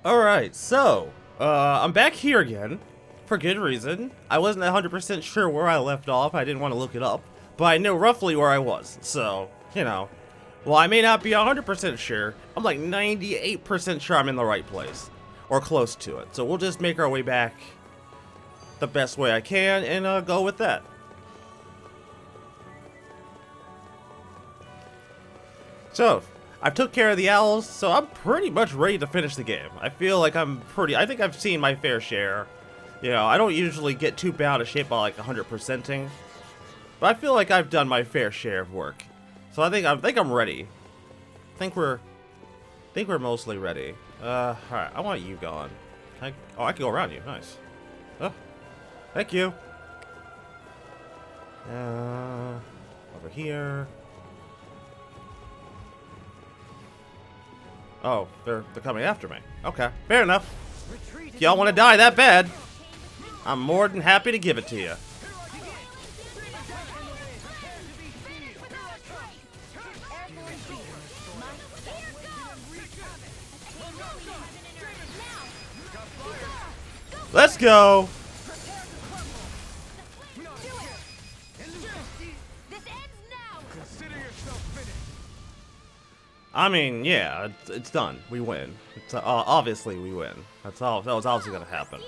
Alright, so, I'm back here again, for good reason. I wasn't 100% sure where I left off, I didn't want to look it up, but I know roughly where I was, so, you know. While I may not be 100% sure, I'm like 98% sure I'm in the right place, or close to it. So we'll just make our way back the best way I can, and go with that. So, I took care of the owls, so I'm pretty much ready to finish the game. I feel like I think I've seen my fair share. You know, I don't usually get too bent out of shape by like 100%ing, but I feel like I've done my fair share of work. So I think I'm ready. I think we're mostly ready. Alright, I want you gone. I can go around you. Nice. Oh, thank you. Over here. Oh, they're coming after me. Okay, fair enough. If y'all want to die that bad, I'm more than happy to give it to you. Let's go. I mean, yeah, it's done. We win. It's, obviously, we win. That's all. That was obviously gonna happen.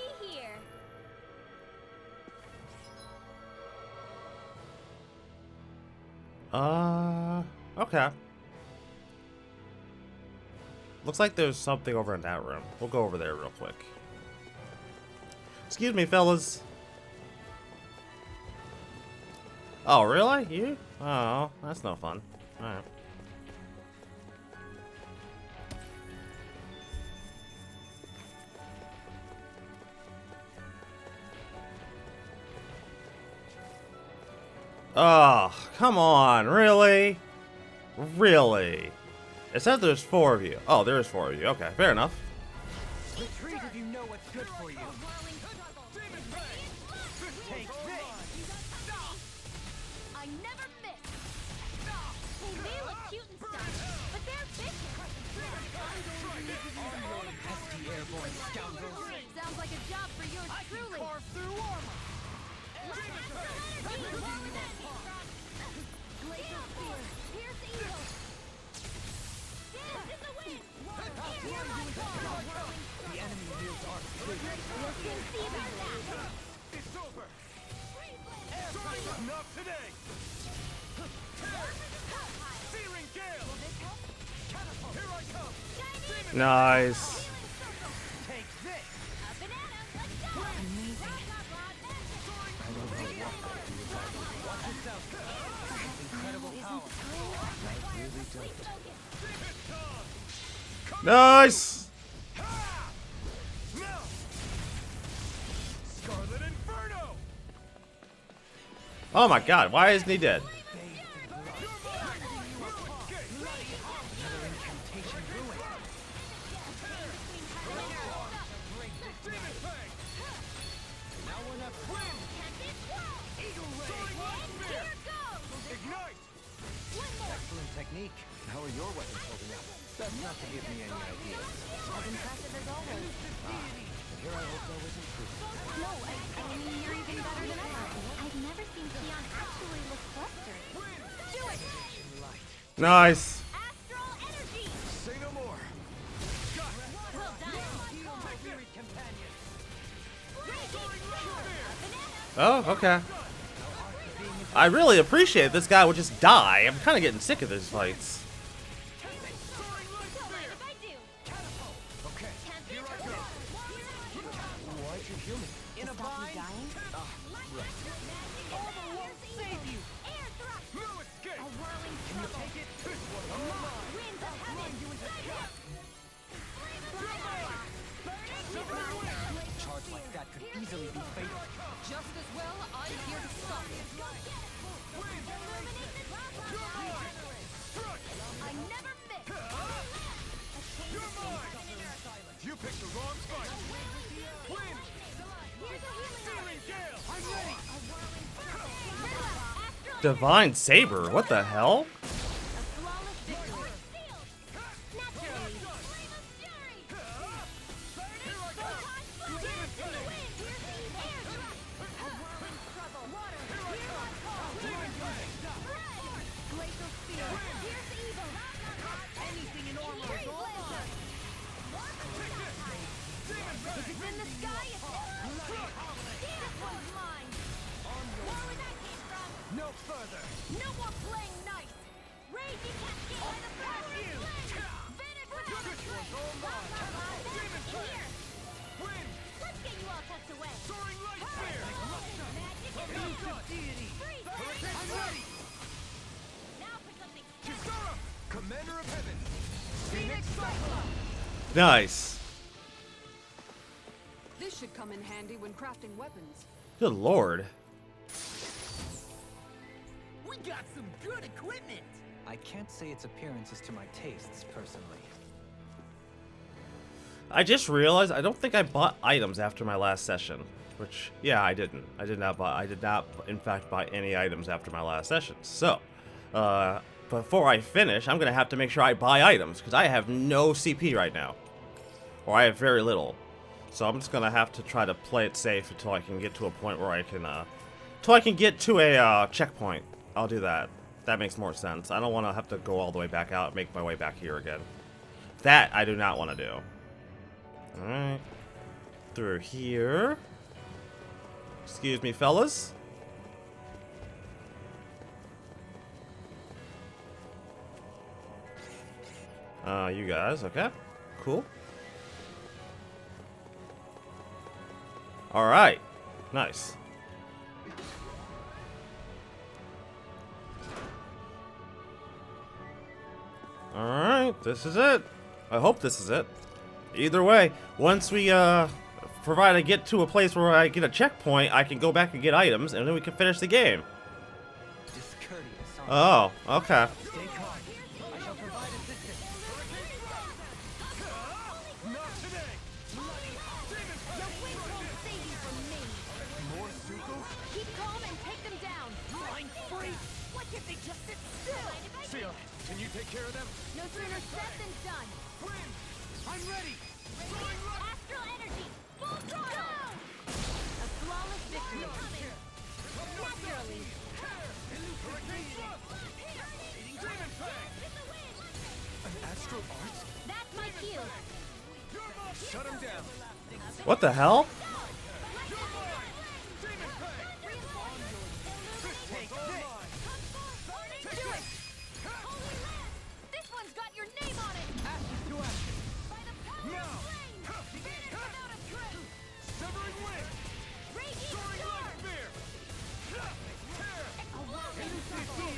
Okay. Looks like there's something over in that room. We'll go over there real quick. Excuse me, fellas. Oh, really? You? Oh, that's no fun. Alright. Oh, come on, really? Really? It says there's 4 of you. Oh, there's 4 of you. Okay, fair enough. Retreat if you know what's good for you. Take this. I never miss. They look cute and stuff, but they're vicious. Pesky airborne scoundrels. Sounds like a job for yours truly. Carve through armor. The enemy wields our It's over. Not today. Searing gale. Here I come. Nice. Take this. Watch yourself. Incredible power. Nice. Scarlet Inferno. Oh my God, why isn't he dead? Excellent technique. How are your weapons holding up? That's not to give me any ideas. As impressive as always. Here I hope there was improvement. No, I mean, you're even better than ever. I've never seen Keon actually look flustered. Do it! Light. Nice. Astral energy! Say no more. Well done. My weary companion. Oh, okay. I really appreciate this guy would just die. I'm kind of getting sick of these fights. Okay. Here I go. Why'd you heal me? In a bind? Right. Armor won't save you. No escape. Can you take it? This one of mine. Charge like that could easily be fatal. Just as well, I'm here to stop it. I never miss. You're mine. You picked the wrong fight. Win. Searing gale. I'm ready. Divine Saber, what the hell? If it's in the sky, it's this one's mine. Where would that came from? No further. No more playing nice. Raging cascade by the power of flame. Vanish without a trace. In here. Win. Let's get you all tucked away. Soaring light spear. Magic and deity. Freeze. I'm ready. Now for something. Kisara, Commander of Heaven. Phoenix Cyclone. Nice. This should come in handy when crafting weapons. Good lord. We got some good equipment. I can't say its appearance is to my tastes, personally. I just realized I don't think I bought items after my last session. Which, yeah, I didn't. I did not, in fact, buy any items after my last session. So, before I finish, I'm going to have to make sure I buy items, because I have no CP right now. Or I have very little. So I'm just going to have to try to play it safe until I can get to a point where I can, get to a, checkpoint. I'll do that. That makes more sense. I don't want to have to go all the way back out and make my way back here again. That I do not want to do. Alright. Through here. Excuse me, fellas. You guys, okay. Cool. Alright. Nice. Alright, this is it. I hope this is it. Either way, once we, provided I get to a place where I get a checkpoint, I can go back and get items, and then we can finish the game. Discourteous. Oh, okay. Stay calm. I shall provide assistance. Not today. Your wings won't save you from me. More Suku? Keep calm and take them down. Flying free. What if they just sit still? Seal, can you take care of them? No sooner said than done. Win! I'm ready! Astral energy. Full throttle. A flawless victory. Naturally. An astral art? That's my cue. Shut him down! What the hell? Do it. This one's got your name on it. Action to action! By the power Now! of flame. Finish without a trace. Severing wing! Raging Soaring star. light spear! Tear! A whirling circle.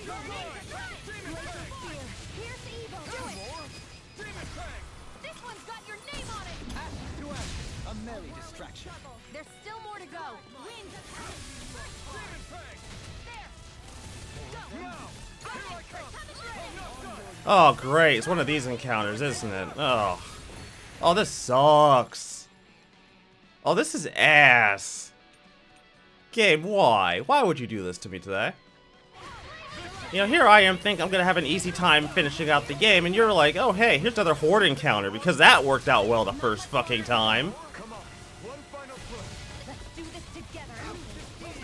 Your name is right. Demon fang! Pierce evil. Do it. More! Demon fang! This one's got your name on it. Action to action. A merry distraction. There's still more to go. Winds of heaven. Demon fang! There. Now! Here I come! I'm not done! Oh, great. It's one of these encounters, isn't it? Oh. Oh, this sucks. Oh, this is ass. Game, why? Why would you do this to me today? You know, here I am thinking I'm going to have an easy time finishing out the game, and you're like, oh, hey, here's another horde encounter, because that worked out well the first fucking time. Come on! One final push! Let's do this together. Do it.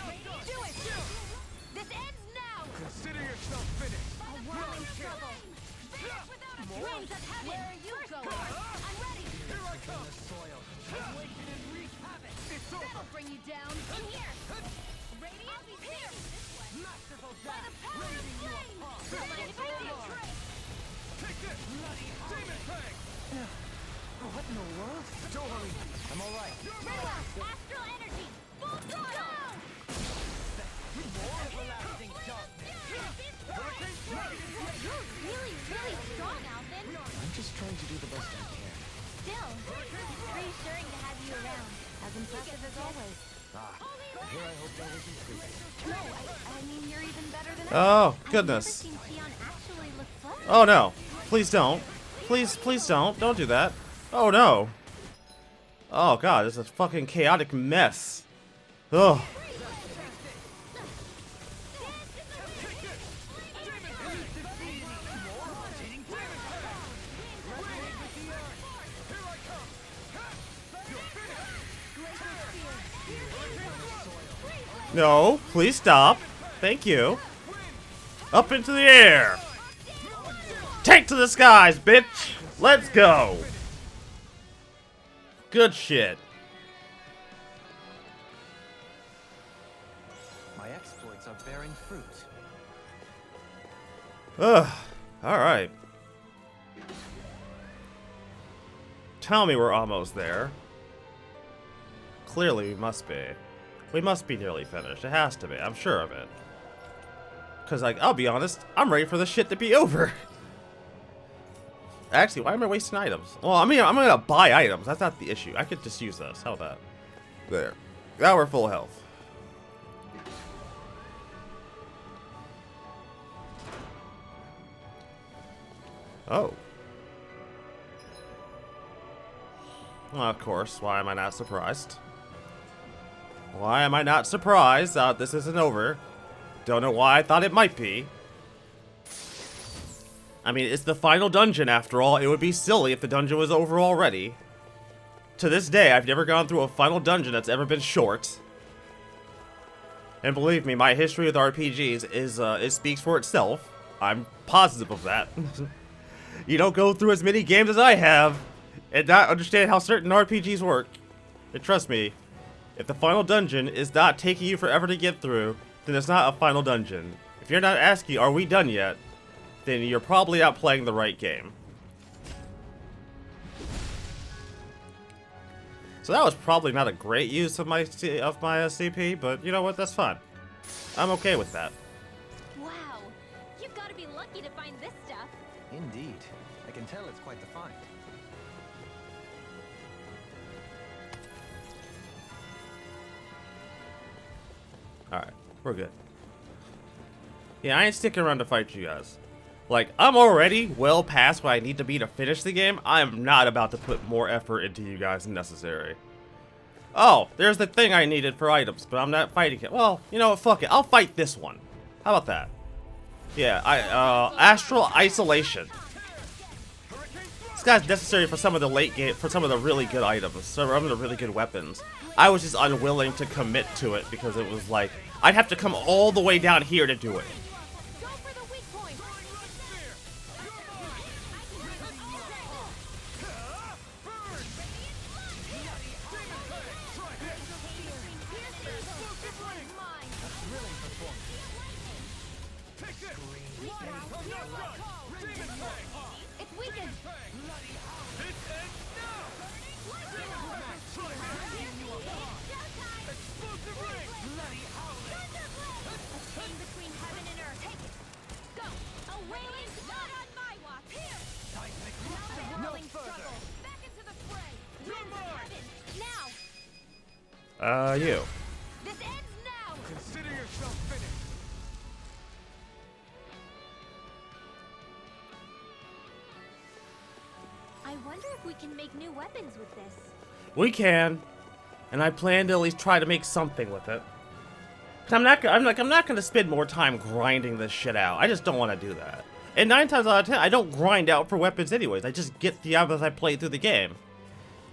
This ends now. Consider yourself finished! A whirling circle. Finish without a winds of heaven. Where are you going? I'm ready. Here I come! Awaken and wreak havoc. It's over! That'll bring you down. In here. Radiant pierce. Masterful By the power of flame. Don't mind if I do. Take this! Demon fang! What in the world? Don't worry! I'm alright. Rinwell, astral energy. Full throttle. More everlasting darkness. You're really, really strong, Alvin. I'm just trying to do the best I can. Still, it's reassuring to have you around. As impressive as always. Here I hope that wasn't true. No, I mean you're even better than Oh, I've never goodness. seen Xion actually look flustered. Oh, no. Please don't. Please don't. Don't do that. Oh, no. Oh, God, this is a fucking chaotic mess. Ugh. No, please stop. Thank you. Up into the air. Take to the skies, bitch. Let's go. Good shit. My exploits are bearing fruit. Ugh. Alright. Tell me we're almost there. Clearly we must be. We must be nearly finished. It has to be. I'm sure of it. Because, like, I'll be honest, I'm ready for this shit to be over. Actually, why am I wasting items? Well, I mean, I'm gonna buy items. That's not the issue. I could just use this. How about that? There. Now we're full health. Oh. Well, of course. Why am I not surprised? Why am I not surprised that this isn't over? Don't know why I thought it might be. I mean, it's the final dungeon after all. It would be silly if the dungeon was over already. To this day, I've never gone through a final dungeon that's ever been short. And believe me, my history with RPGs is, it speaks for itself. I'm positive of that. You don't go through as many games as I have and not understand how certain RPGs work. And trust me, if the final dungeon is not taking you forever to get through, then it's not a final dungeon. If you're not asking, are we done yet? Then you're probably not playing the right game. So that was probably not a great use of my CP, but you know what? That's fine. I'm okay with that. Wow, you've got to be lucky to find this stuff. Indeed. I can tell it's quite the find. Alright, we're good. Yeah, I ain't sticking around to fight you guys. Like, I'm already well past what I need to be to finish the game. I am not about to put more effort into you guys than necessary. Oh, there's the thing I needed for items, but I'm not fighting it. Well, you know what, fuck it. I'll fight this one. How about that? Yeah, Astral Isolation. This guy's necessary for some of the late game, for some of the really good items, some of the really good weapons. I was just unwilling to commit to it because it was like, I'd have to come all the way down here to do it. Go for the weak point. It's weakened. Between heaven and earth. Take it. Go. A wailing not on my watch. Here. Now the whirling struggle. Back into the fray. Winds of heaven. Now. You. This ends now. Consider yourself finished. I wonder if we can make new weapons with this. We can, and I plan to at least try to make something with it. 'Cause I'm not gonna spend more time grinding this shit out. I just don't want to do that. And 9 times out of 10, I don't grind out for weapons anyways. I just get the items I play through the game.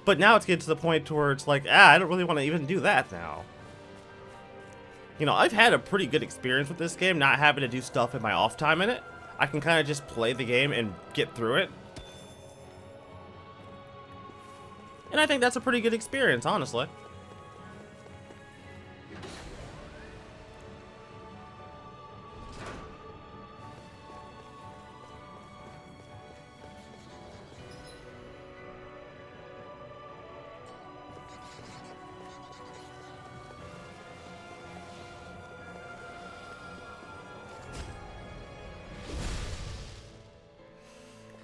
But now it's getting to the point where it's like, I don't really want to even do that now. You know, I've had a pretty good experience with this game, not having to do stuff in my off time in it. I can kind of just play the game and get through it. And I think that's a pretty good experience, honestly.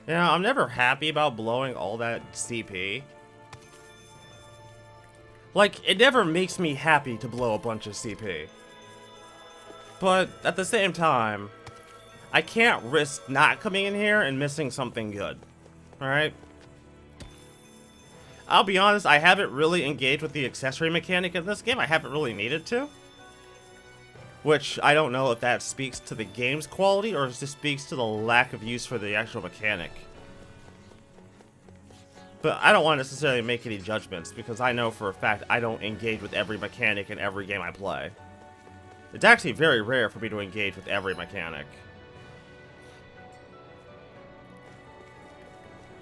Yeah, I'm never happy about blowing all that CP. Like, it never makes me happy to blow a bunch of CP. But, at the same time, I can't risk not coming in here and missing something good. Alright? I'll be honest, I haven't really engaged with the accessory mechanic in this game. I haven't really needed to. Which, I don't know if that speaks to the game's quality or if it just speaks to the lack of use for the actual mechanic. But I don't want to necessarily make any judgments because I know for a fact I don't engage with every mechanic in every game I play. It's actually very rare for me to engage with every mechanic.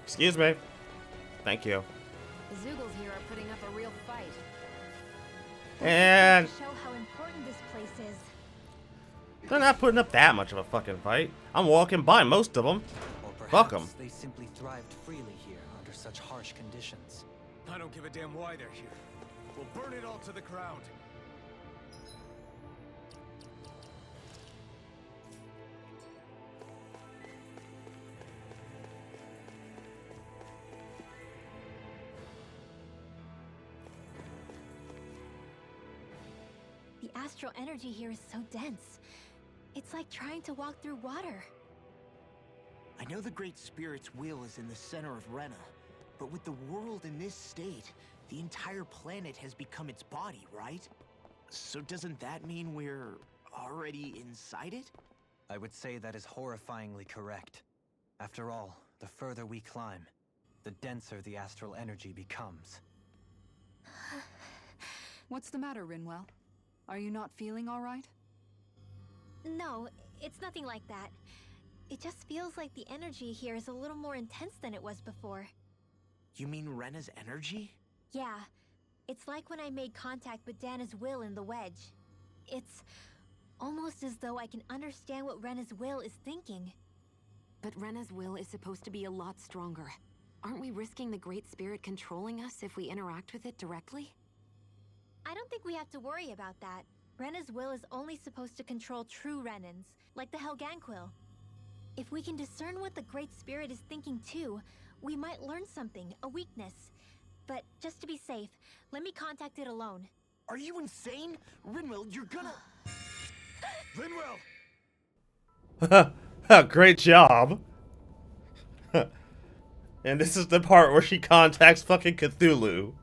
Excuse me. Thank you. The Zoogles here are putting up a real fight. And To show how important this place is. they're not putting up that much of a fucking fight. I'm walking by most of them. Or Fuck perhaps 'em. they simply thrived freely here under such harsh conditions. I don't give a damn why they're here. We'll burn it all to the ground. The astral energy here is so dense. It's like trying to walk through water. I know the Great Spirit's will is in the center of Rena, but with the world in this state, the entire planet has become its body, right? So doesn't that mean we're already inside it? I would say that is horrifyingly correct. After all, the further we climb, the denser the astral energy becomes. What's the matter, Rinwell? Are you not feeling all right? No, it's nothing like that. It just feels like the energy here is a little more intense than it was before. You mean Rena's energy? Yeah, it's like when I made contact with Dana's will in the wedge. It's almost as though I can understand what Rena's will is thinking. But Rena's will is supposed to be a lot stronger. Aren't we risking the Great Spirit controlling us if we interact with it directly? I don't think we have to worry about that. Rena's will is only supposed to control true Renans, like the Helganquil. If we can discern what the Great Spirit is thinking too, we might learn something, a weakness. But just to be safe, let me contact it alone. Are you insane? Rinwell, you're gonna... Rinwell! Great job. And this is the part where she contacts fucking Cthulhu.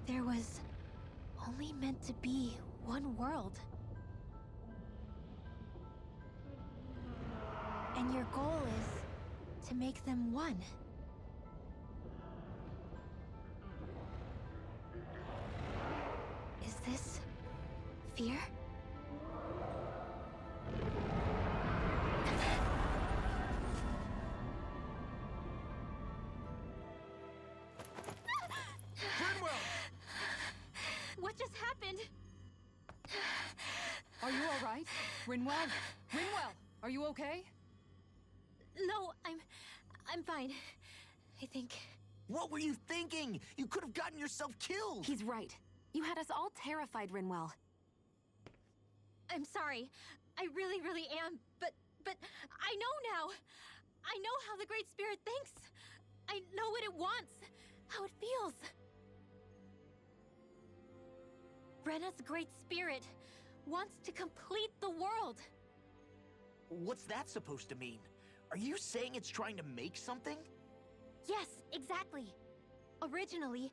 There was only meant to be one world. And your goal is to make them one. Is this fear? What just happened? Are you all right? Rinwell? Rinwell, are you okay? No, I'm fine. I think. What were you thinking? You could have gotten yourself killed! He's right. You had us all terrified, Rinwell. I'm sorry. I really, really am. But I know now. I know how the Great Spirit thinks. I know what it wants. How it feels. Rena's Great Spirit wants to complete the world. What's that supposed to mean? Are you saying it's trying to make something? Yes, exactly. Originally,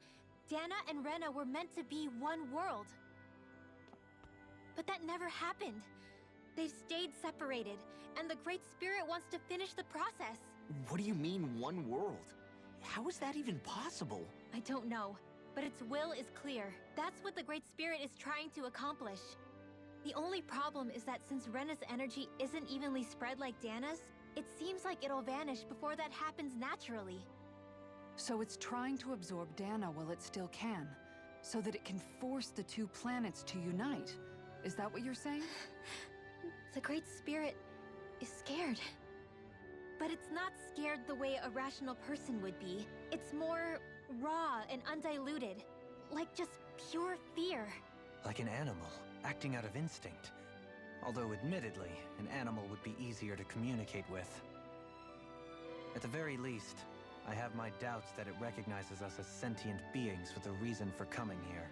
Dana and Rena were meant to be one world. But that never happened. They've stayed separated, and the Great Spirit wants to finish the process. What do you mean, one world? How is that even possible? I don't know, but its will is clear. That's what the Great Spirit is trying to accomplish. The only problem is that since Rena's energy isn't evenly spread like Dana's, it seems like it'll vanish before that happens naturally. So it's trying to absorb Dana while it still can, so that it can force the two planets to unite. Is that what you're saying? The Great Spirit is scared. But it's not scared the way a rational person would be. It's more raw and undiluted. Like just pure fear. Like an animal, acting out of instinct. Although admittedly, an animal would be easier to communicate with. At the very least, I have my doubts that it recognizes us as sentient beings with a reason for coming here.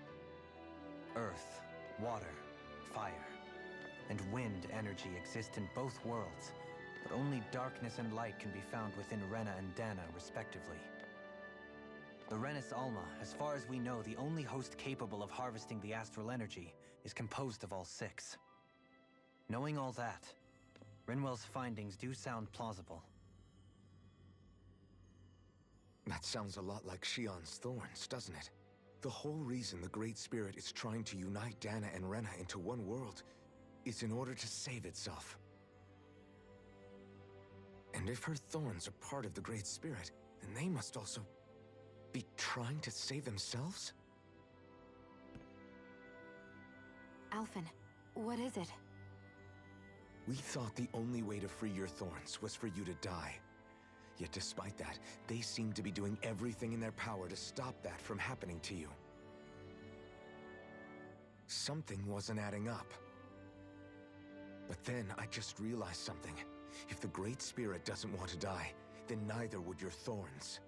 Earth, water, fire, and wind energy exist in both worlds, but only darkness and light can be found within Rena and Dana, respectively. The Renis Alma, as far as we know, the only host capable of harvesting the astral energy, is composed of all six. Knowing all that, Rinwell's findings do sound plausible. That sounds a lot like Shion's thorns, doesn't it? The whole reason the Great Spirit is trying to unite Dana and Rena into one world is in order to save itself. And if her thorns are part of the Great Spirit, then they must also be trying to save themselves? Alphen, what is it? We thought the only way to free your thorns was for you to die. Yet despite that, they seem to be doing everything in their power to stop that from happening to you. Something wasn't adding up. But then I just realized something. If the Great Spirit doesn't want to die, then neither would your thorns.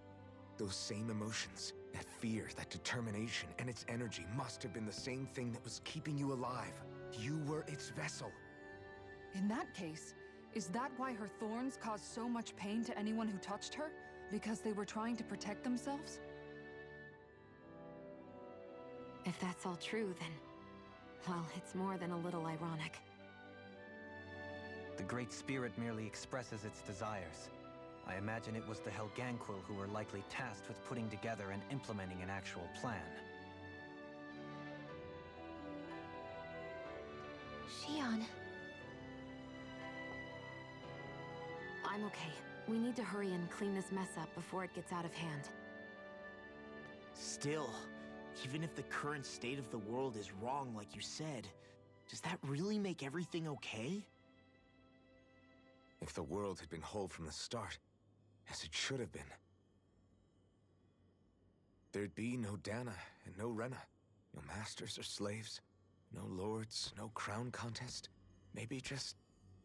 Those same emotions, that fear, that determination, and its energy must have been the same thing that was keeping you alive. You were its vessel. In that case, is that why her thorns caused so much pain to anyone who touched her? Because they were trying to protect themselves? If that's all true, then... well, it's more than a little ironic. The Great Spirit merely expresses its desires. I imagine it was the Helganquil who were likely tasked with putting together and implementing an actual plan. Xion. I'm okay. We need to hurry and clean this mess up before it gets out of hand. Still, even if the current state of the world is wrong like you said, does that really make everything okay? If the world had been whole from the start, as it should have been, there'd be no Dana and no Rena, no masters or slaves, no lords, no crown contest, maybe just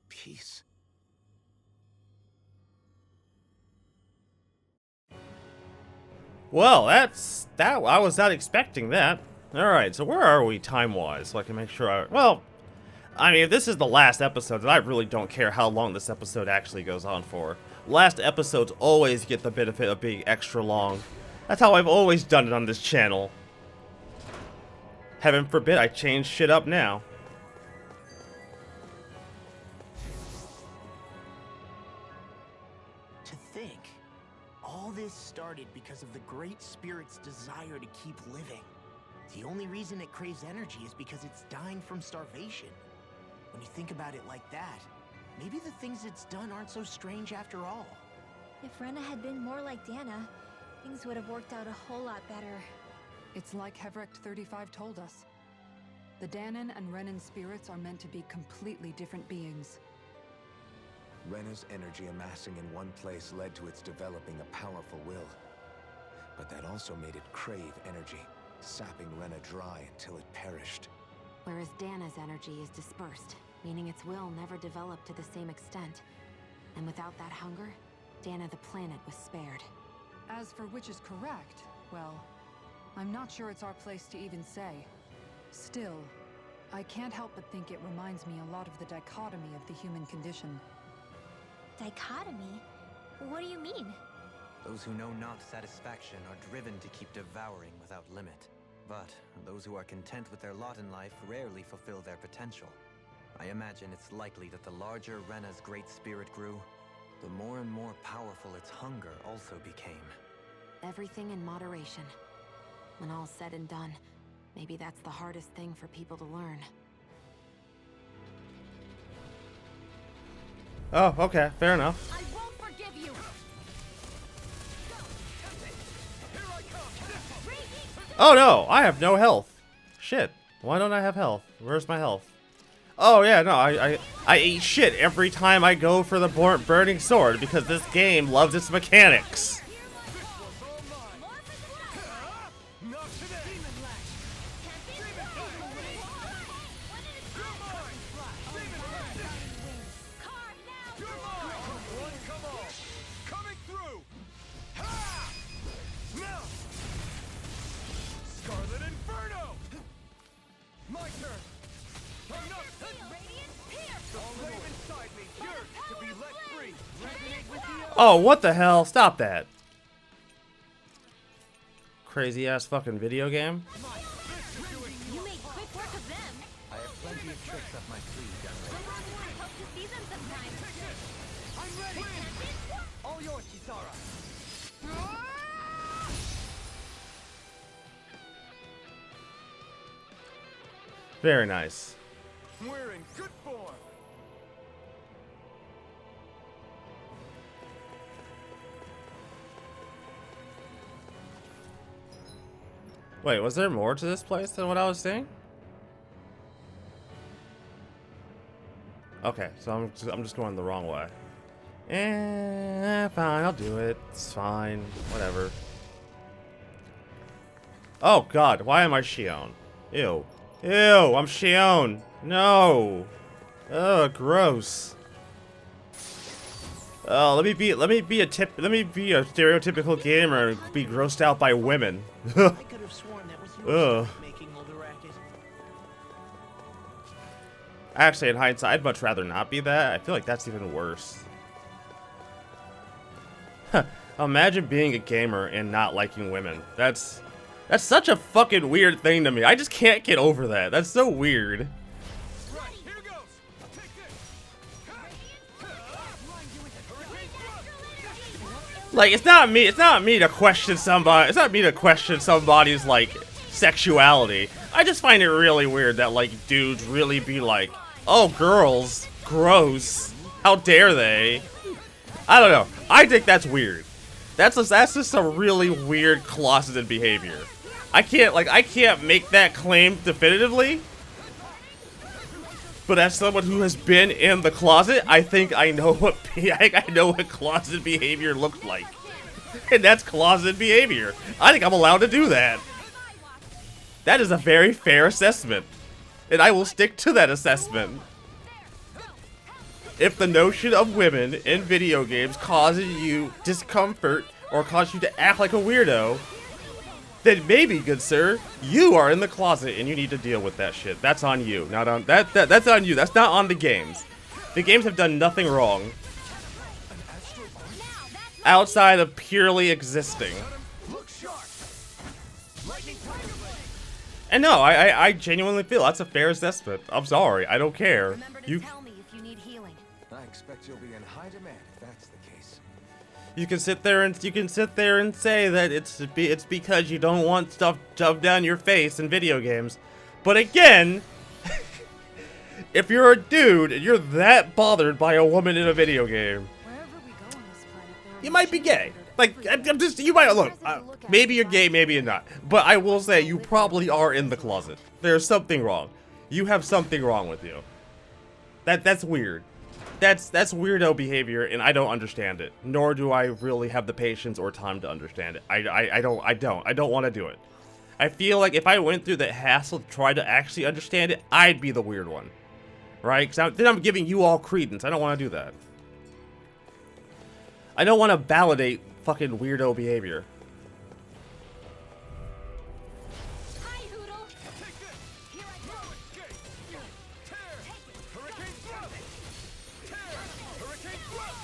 peace. Well, that's that. I was not expecting that. All right, so where are we time-wise, so I can make sure well, I mean, if this is the last episode, then I really don't care how long this episode actually goes on for. Last episodes always get the benefit of being extra long. That's how I've always done it on this channel. Heaven forbid I change shit up now. To think, all this started because of the Great Spirit's desire to keep living. The only reason it craves energy is because it's dying from starvation. When you think about it like that, maybe the things it's done aren't so strange after all. If Rena had been more like Dana, things would have worked out a whole lot better. It's like Hevrecht 35 told us. The Danan and Renan spirits are meant to be completely different beings. Rena's energy amassing in one place led to its developing a powerful will. But that also made it crave energy, sapping Rena dry until it perished. Whereas Dana's energy is dispersed, meaning its will never developed to the same extent. And without that hunger, Dana the planet was spared. As for which is correct, well, I'm not sure it's our place to even say. Still, I can't help but think it reminds me a lot of the dichotomy of the human condition. Dichotomy? What do you mean? Those who know not satisfaction are driven to keep devouring without limit. But those who are content with their lot in life rarely fulfill their potential. I imagine it's likely that the larger Rena's Great Spirit grew, the more and more powerful its hunger also became. Everything in moderation. When all's said and done, maybe that's the hardest thing for people to learn. Oh, okay, fair enough. I won't forgive you! Oh no, I have no health. Shit, why don't I have health? Where's my health? Oh yeah, no, I eat shit every time I go for the burning sword because this game loves its mechanics. Oh, what the hell? Stop that. Crazy ass fucking video game. You made quick work of them! I have plenty of tricks up my sleeve, young lady. Hope to see them sometime. I'm ready! All yours, Kisara! Very nice. We're in good form. Wait, was there more to this place than what I was saying? Okay, so I'm just going the wrong way. Fine, I'll do it. It's fine. Whatever. Oh god, why am I Shion? Ew. Ew, I'm Shion. No. Ugh, gross. Oh, let me be a stereotypical gamer and be grossed out by women. I could have sworn that was your stuff making all the racket. Actually, in hindsight, I'd much rather not be that. I feel like that's even worse. Imagine being a gamer and not liking women. That's such a fucking weird thing to me. I just can't get over that. That's so weird. Right, here goes. Take this. Like, it's not me to question somebody. It's not me to question somebody's like sexuality. I just find it really weird that like dudes really be like, "Oh, girls, gross. How dare they?" I don't know. I think that's weird. That's just a really weird closeted behavior. I can't make that claim definitively. But as someone who has been in the closet, I think I know what closeted behavior looks like. And that's closeted behavior. I think I'm allowed to do that. That is a very fair assessment. And I will stick to that assessment. If the notion of women in video games causes you discomfort or causes you to act like a weirdo, then maybe, good sir, you are in the closet and you need to deal with that shit. That's on you, not on that's on you. That's not on the games. The games have done nothing wrong outside of purely existing. And no, I genuinely feel that's a fair assessment. I'm sorry, I don't care. Remember to tell me if you need healing. I expect you'll be in high demand if that's the case. You can sit there and say that it's because you don't want stuff shoved down your face in video games. But again, if you're a dude and you're that bothered by a woman in a video game, Wherever we go on this planet, there are you might be machines gay. that are Like, I'm just, you might look. Maybe you're gay, maybe you're not. But I will say you probably are in the closet. There's something wrong. You have something wrong with you. That's weird. That's weirdo behavior, and I don't understand it. Nor do I really have the patience or time to understand it. I don't want to do it. I feel like if I went through that hassle to try to actually understand it, I'd be the weird one, right? Because then I'm giving you all credence. I don't want to do that. I don't want to validate fucking weirdo behavior. Hi, Hoodle. Take this. Here I go. Escape. Tear. Hurricane thrust. Tear. Hurricane thrust.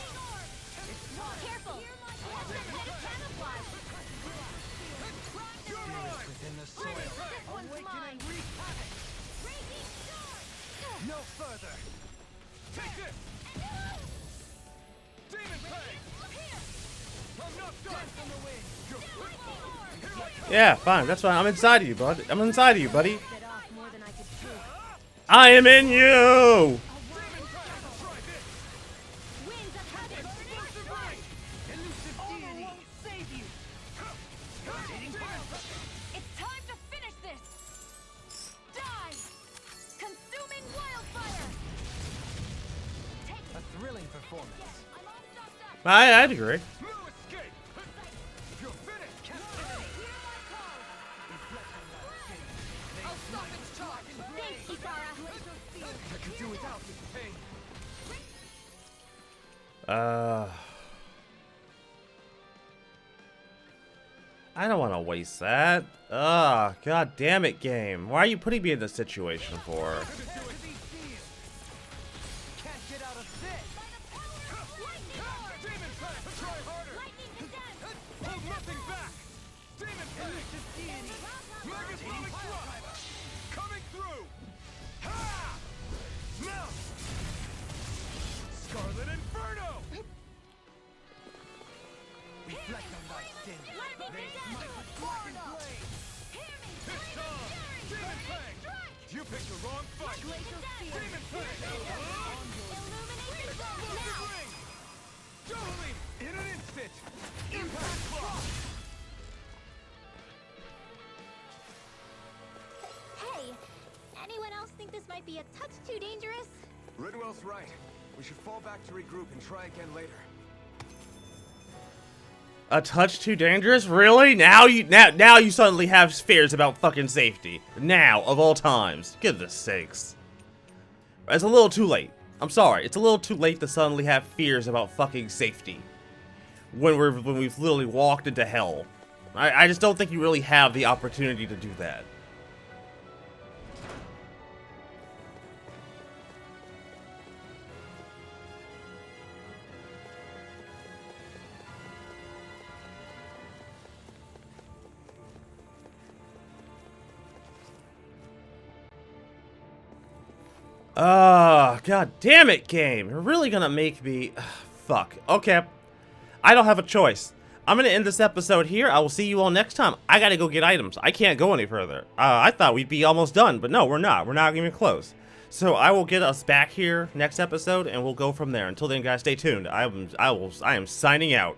Careful. Camouflage. You're mine. Within the soil. This one's mine. Raging storm. No further. Take this. Demon Fang. I'm not done. In the wind. Here I come. Yeah, fine. That's fine. I'm inside of you, bud. I'm inside of you, buddy. Bit off more than I could chew. I am in you. Winds of heaven. Elusive deity, save you. It's time to finish this. Die. Consuming wildfire. Take it. A thrilling performance. I'm all stocked up. I'd agree. No escape. You're finished. Hear my call. I'll stop its charge. Thanks, Kisara. I could do without this pain. I don't want to waste that. God damn it, game. Why are you putting me in this situation for? Can't get out of this. Demon Fang. Try harder. Lightning descends. Hold nothing back. Demon Fang. Megaphonic thrust. Coming through. Ha! Now. Scarlet Inferno. Reflect on thy sin. Lightning descends. Black and blade. Hear me. This time. Demon Fang. Strike. You picked the wrong fight. Demon Fang! Illuminate the zone Look now! at ring! Jolly! In an instant! Impact Block! Hey, anyone else think this might be a touch too dangerous? Rinwell's right. We should fall back to regroup and try again later. A touch too dangerous? Really? Now you suddenly have fears about fucking safety. Now, of all times. Goodness sakes. It's a little too late. I'm sorry. It's a little too late to suddenly have fears about fucking safety. When we've literally walked into hell. I just don't think you really have the opportunity to do that. God damn it, game. You're really gonna make me... Fuck. Okay. I don't have a choice. I'm gonna end this episode here. I will see you all next time. I gotta go get items. I can't go any further. I thought we'd be almost done, but no, we're not. We're not even close. So I will get us back here next episode, and we'll go from there. Until then, guys, stay tuned. I am signing out.